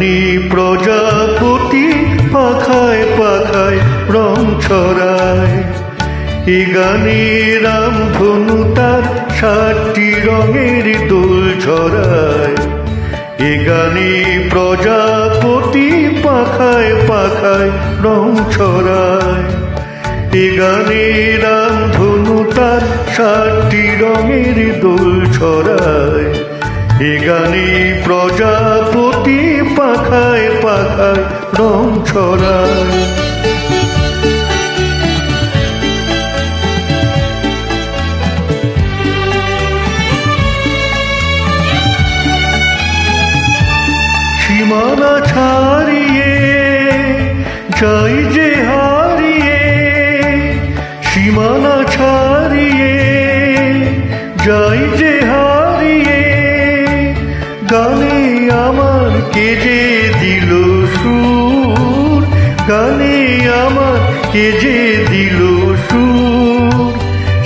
গানে প্রজাপতি পাখায় পাখায় রং ছড়ায়, এ গানে রামধনু তার 7টি রঙের দোল ছড়ায়। এ গানে প্রজাপতি পাখায় পাখায় রং ছড়ায়, এ গানে রামধনু তার 7টি রঙের দোল ছড়ায়। এ গানে প্রজাপতি পাখায় পাখায় রং ছড়ায়। সীমানা ছাড়িয়ে যাই যে হারিয়ে, সীমানা ছাড়িয়ে যাই যে হারিয়ে, গানে আমার কে যে দিল সুর, গানে আমার কে যে দিল সুর।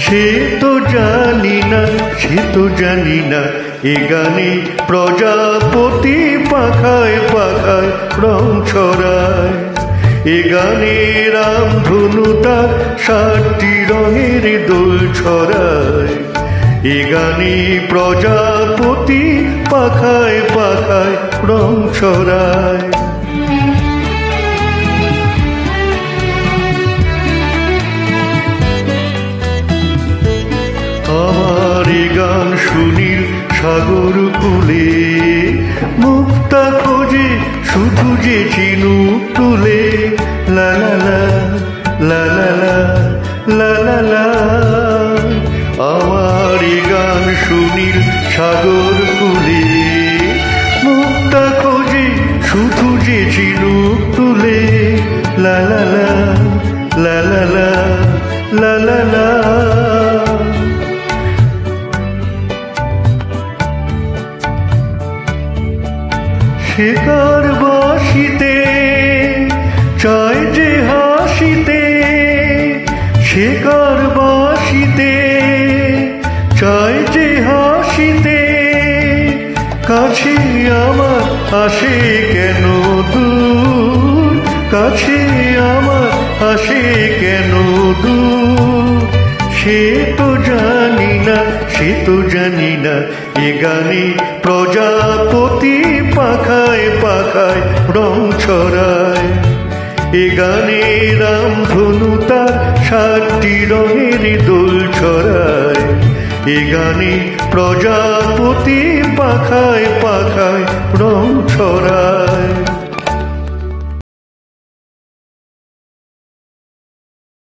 সে তো জানি না, সে তো জানি না, এ গানে প্রজাপতি পাখায় পাখায় রং ছড়ায়। এ গানে রামধনু তার 7টি রঙের দোল ছড়ায়। এ গানে প্রজাপতি পাখায় পাখায় রং ছড়ায়। আমার এ গান সুনীল সাগর কূলে, মুক্তা খোঁজে শুধু যে ঝিনুক তুলে। লা লা লা লা লা লা লা লা। আমার এ গান সুনীল সাগর কূলে, মুক্তা খোঁজে শুধু যে ঝিনুক তুলে। লা লা লা লা লা লা লা লা। শেখার বাসিতে চাই যে হাসিতে, শেখার বাসিতে চাই যে হাসিতে। কাছে আমার আসে কেন দূর, কাছে আমার আসে কেন দূর। সে তো জানি না, সে তো জানি না, এ গানে প্রজাপতি পাখায় পাখায় রং ছড়ায়। এ গানে রামধনু তার 7টি রঙের দোল ছড়ায়। এ গানে প্রজাপতি পাখায় পাখায় রং ছড়ায়।